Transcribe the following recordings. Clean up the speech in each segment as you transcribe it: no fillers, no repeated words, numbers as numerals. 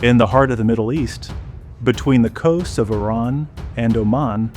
In the heart of the Middle East, between the coasts of Iran and Oman,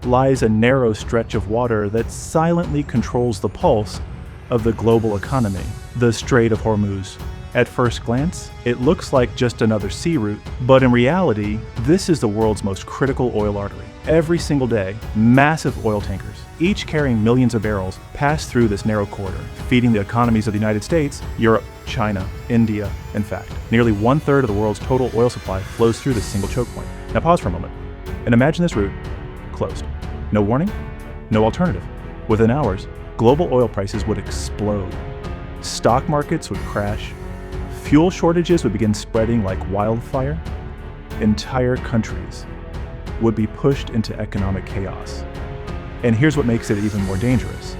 lies a narrow stretch of water that silently controls the pulse of the global economy, the Strait of Hormuz. At first glance, it looks like just another sea route, but in reality, this is the world's most critical oil artery. Every single day, massive oil tankers, each carrying millions of barrels, pass through this narrow corridor, feeding the economies of the United States, Europe, China, India. In fact, nearly 1/3 of the world's total oil supply flows through this single choke point. Now pause for a moment, and imagine this route closed. No warning, no alternative. Within hours, global oil prices would explode. Stock markets would crash. Fuel shortages would begin spreading like wildfire. Entire countries would be pushed into economic chaos. And here's what makes it even more dangerous.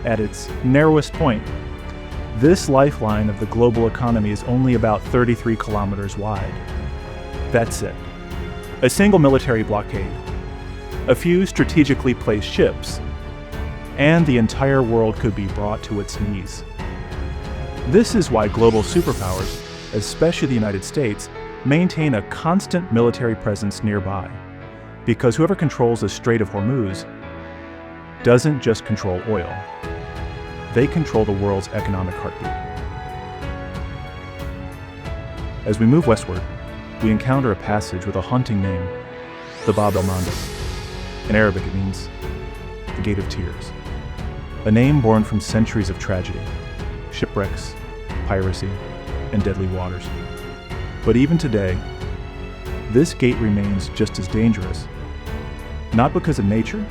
At its narrowest point, this lifeline of the global economy is only about 33 kilometers wide. That's it. A single military blockade, a few strategically placed ships, and the entire world could be brought to its knees. This is why global superpowers, especially the United States, maintain a constant military presence nearby. Because whoever controls the Strait of Hormuz doesn't just control oil, they control the world's economic heartbeat. As we move westward, we encounter a passage with a haunting name, the Bab-el-Mandeb. In Arabic, it means the Gate of Tears, a name born from centuries of tragedy, shipwrecks, piracy, and deadly waters. But even today, this gate remains just as dangerous, not because of nature,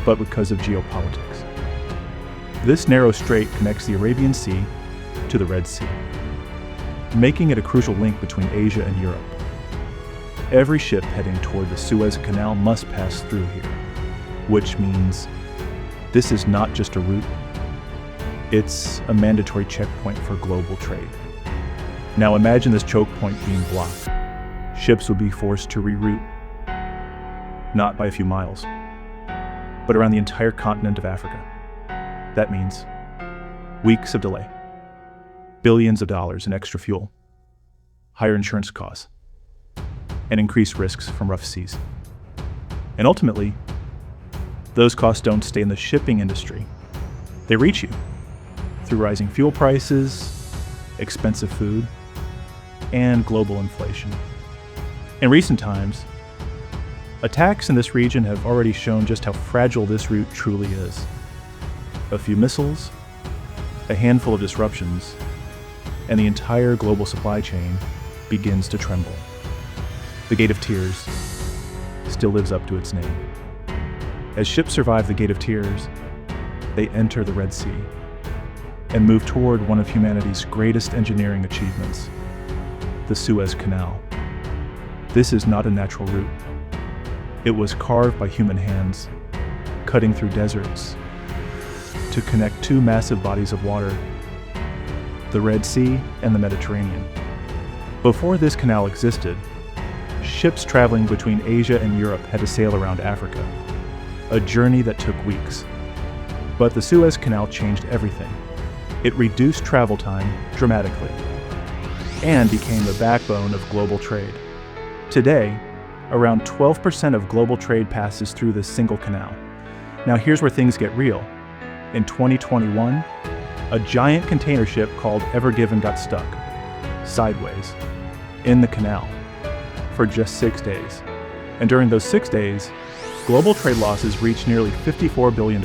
but because of geopolitics. This narrow strait connects the Arabian Sea to the Red Sea, making it a crucial link between Asia and Europe. Every ship heading toward the Suez Canal must pass through here, which means this is not just a route, it's a mandatory checkpoint for global trade. Now imagine this choke point being blocked. Ships would be forced to reroute, not by a few miles, but around the entire continent of Africa. That means weeks of delay, billions of dollars in extra fuel, higher insurance costs, and increased risks from rough seas. And ultimately, those costs don't stay in the shipping industry. They reach you through rising fuel prices, expensive food, and global inflation. In recent times, attacks in this region have already shown just how fragile this route truly is. A few missiles, a handful of disruptions, and the entire global supply chain begins to tremble. The Gate of Tears still lives up to its name. As ships survive the Gate of Tears, they enter the Red Sea and move toward one of humanity's greatest engineering achievements, the Suez Canal. This is not a natural route. It was carved by human hands, cutting through deserts to connect two massive bodies of water, the Red Sea and the Mediterranean. Before this canal existed, ships traveling between Asia and Europe had to sail around Africa, a journey that took weeks. But the Suez Canal changed everything. It reduced travel time dramatically and became the backbone of global trade. Today, around 12% of global trade passes through this single canal. Now here's where things get real. In 2021, a giant container ship called Ever Given got stuck, sideways, in the canal for just 6 days. And during those 6 days, global trade losses reached nearly $54 billion.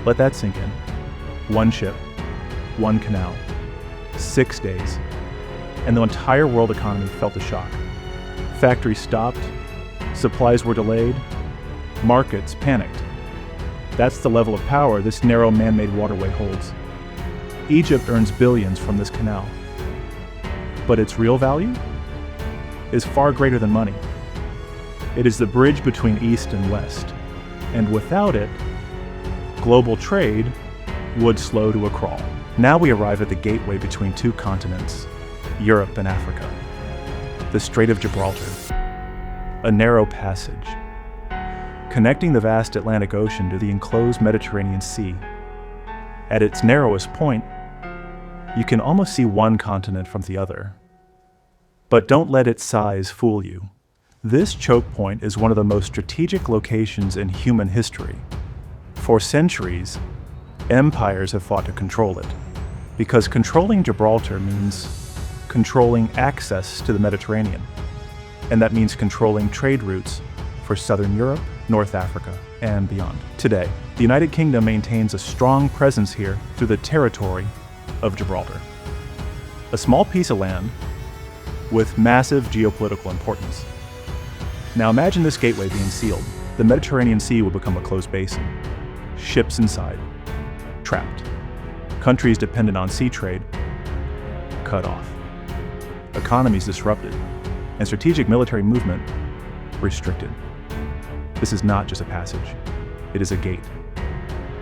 Let that sink in. One ship, one canal, 6 days, and the entire world economy felt the shock. Factories stopped, supplies were delayed, markets panicked. That's the level of power this narrow man-made waterway holds. Egypt earns billions from this canal, but its real value is far greater than money. It is the bridge between East and West, and without it, global trade would slow to a crawl. Now we arrive at the gateway between two continents, Europe and Africa, the Strait of Gibraltar, a narrow passage connecting the vast Atlantic Ocean to the enclosed Mediterranean Sea. At its narrowest point, you can almost see one continent from the other. But don't let its size fool you. This choke point is one of the most strategic locations in human history. For centuries, empires have fought to control it, because controlling Gibraltar means controlling access to the Mediterranean, and that means controlling trade routes for Southern Europe, North Africa, and beyond. Today, the United Kingdom maintains a strong presence here through the territory of Gibraltar, a small piece of land with massive geopolitical importance. Now imagine this gateway being sealed. The Mediterranean Sea will become a closed basin. Ships inside, trapped. Countries dependent on sea trade, cut off. Economies disrupted, and strategic military movement restricted. This is not just a passage, it is a gate.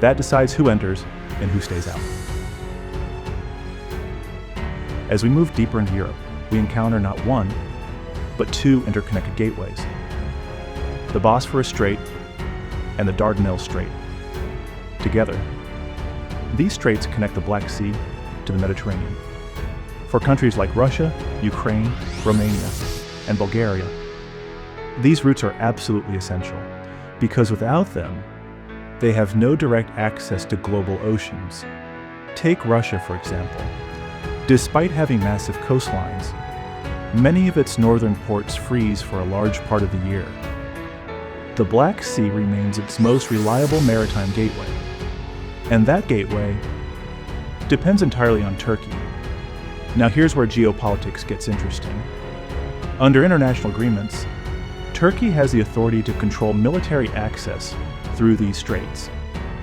That decides who enters and who stays out. As we move deeper into Europe, we encounter not one, but two interconnected gateways: the Bosphorus Strait and the Dardanelles Strait. Together, these straits connect the Black Sea to the Mediterranean. For countries like Russia, Ukraine, Romania, and Bulgaria, these routes are absolutely essential, because without them, they have no direct access to global oceans. Take Russia, for example. Despite having massive coastlines, many of its northern ports freeze for a large part of the year. The Black Sea remains its most reliable maritime gateway, and that gateway depends entirely on Turkey. Now here's where geopolitics gets interesting. Under international agreements, Turkey has the authority to control military access through these straits,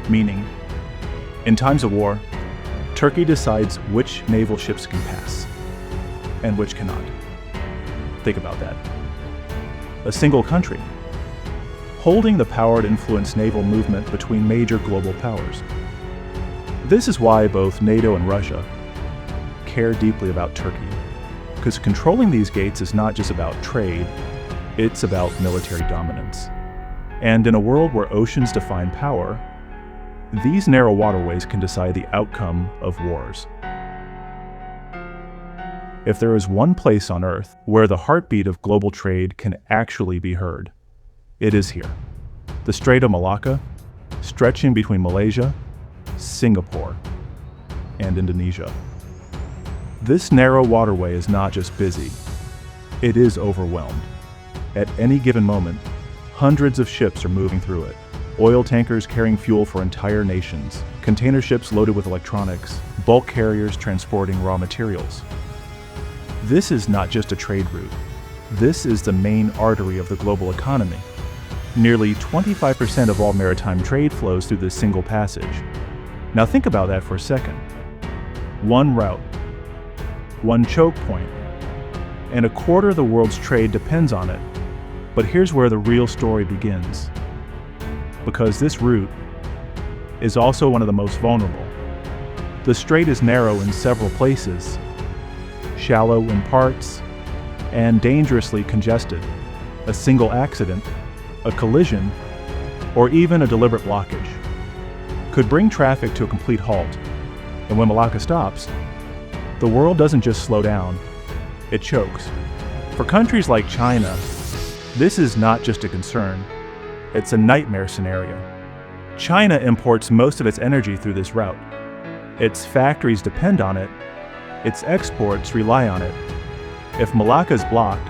meaning, in times of war, Turkey decides which naval ships can pass and which cannot. Think about that. A single country holding the power to influence naval movement between major global powers. This is why both NATO and Russia care deeply about Turkey, because controlling these gates is not just about trade, it's about military dominance. And in a world where oceans define power, these narrow waterways can decide the outcome of wars. If there is one place on Earth where the heartbeat of global trade can actually be heard, it is here. The Strait of Malacca, stretching between Malaysia, Singapore, and Indonesia. This narrow waterway is not just busy, it is overwhelmed. At any given moment, hundreds of ships are moving through it. Oil tankers carrying fuel for entire nations, container ships loaded with electronics, bulk carriers transporting raw materials. This is not just a trade route. This is the main artery of the global economy. Nearly 25% of all maritime trade flows through this single passage. Now think about that for a second. One route, one choke point, and a quarter of the world's trade depends on it. But here's where the real story begins. Because this route is also one of the most vulnerable. The strait is narrow in several places, shallow in parts, and dangerously congested. A single accident, a collision, or even a deliberate blockage could bring traffic to a complete halt. And when Malacca stops, the world doesn't just slow down, it chokes. For countries like China, this is not just a concern, it's a nightmare scenario. China imports most of its energy through this route. Its factories depend on it, its exports rely on it. If Malacca is blocked,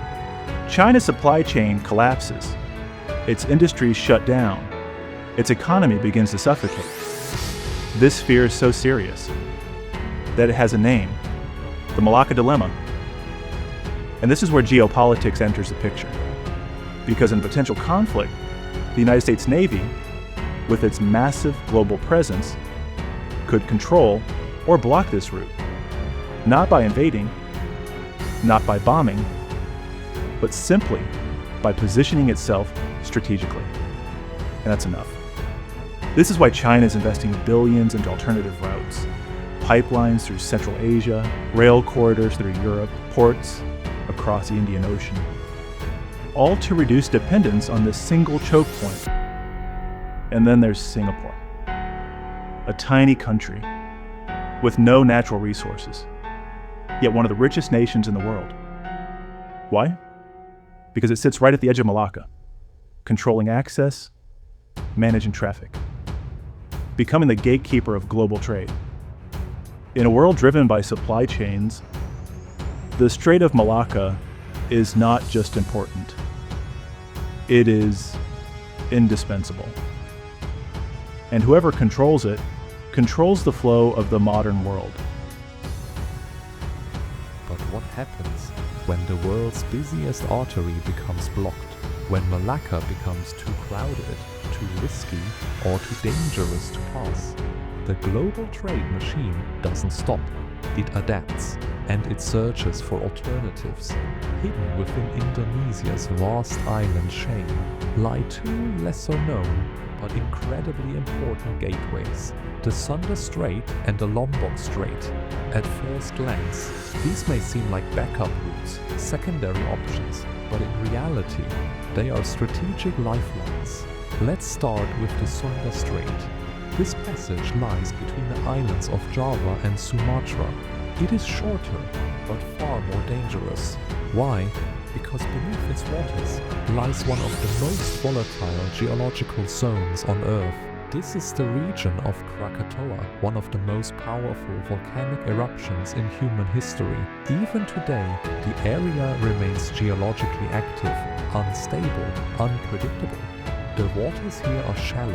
China's supply chain collapses. Its industries shut down. Its economy begins to suffocate. This fear is so serious that it has a name, the Malacca Dilemma. And this is where geopolitics enters the picture. Because in potential conflict, the United States Navy, with its massive global presence, could control or block this route. Not by invading, not by bombing, but simply by positioning itself strategically. And that's enough. This is why China is investing billions into alternative routes, pipelines through Central Asia, rail corridors through Europe, ports across the Indian Ocean, all to reduce dependence on this single choke point. And then there's Singapore, a tiny country with no natural resources, yet one of the richest nations in the world. Why? Because it sits right at the edge of Malacca, controlling access, managing traffic, becoming the gatekeeper of global trade. In a world driven by supply chains, the Strait of Malacca is not just important, it is indispensable. And whoever controls it, controls the flow of the modern world. But what happens when the world's busiest artery becomes blocked? When Malacca becomes too crowded, too risky, or too dangerous to pass? The global trade machine doesn't stop. It adapts, and it searches for alternatives. Hidden within Indonesia's vast island chain lie two lesser-known but incredibly important gateways, the Sunda Strait and the Lombok Strait. At first glance, these may seem like backup routes, secondary options, but in reality, they are strategic lifelines. Let's start with the Sunda Strait. This passage lies between the islands of Java and Sumatra. It is shorter, but far more dangerous. Why? Because beneath its waters lies one of the most volatile geological zones on Earth. This is the region of Krakatoa, one of the most powerful volcanic eruptions in human history. Even today, the area remains geologically active, unstable, unpredictable. The waters here are shallow,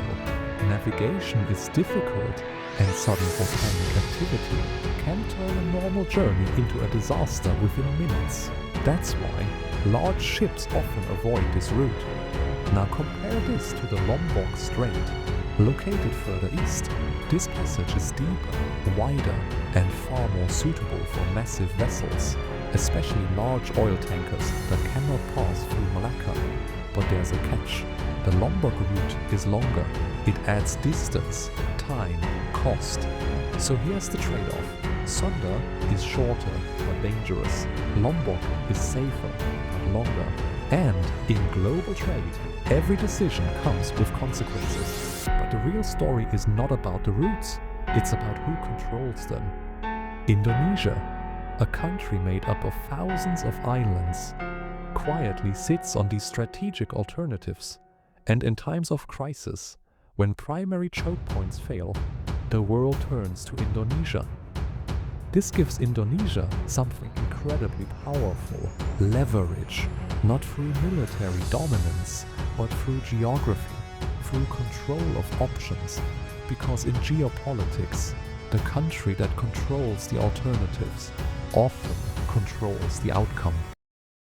navigation is difficult, and sudden volcanic activity can turn a normal journey into a disaster within minutes. That's why large ships often avoid this route. Now compare this to the Lombok Strait. Located further east, this passage is deeper, wider, and far more suitable for massive vessels, especially large oil tankers that cannot pass through Malacca. But there's a catch. The Lombok route is longer. It adds distance, time, cost. So here's the trade-off. Sunda is shorter but dangerous. Lombok is safer but longer. And in global trade, every decision comes with consequences. But the real story is not about the routes, it's about who controls them. Indonesia, a country made up of thousands of islands, quietly sits on these strategic alternatives. And in times of crisis, when primary choke points fail, the world turns to Indonesia. This gives Indonesia something incredibly powerful: leverage, not through military dominance, but through geography, through control of options. Because in geopolitics, the country that controls the alternatives often controls the outcome.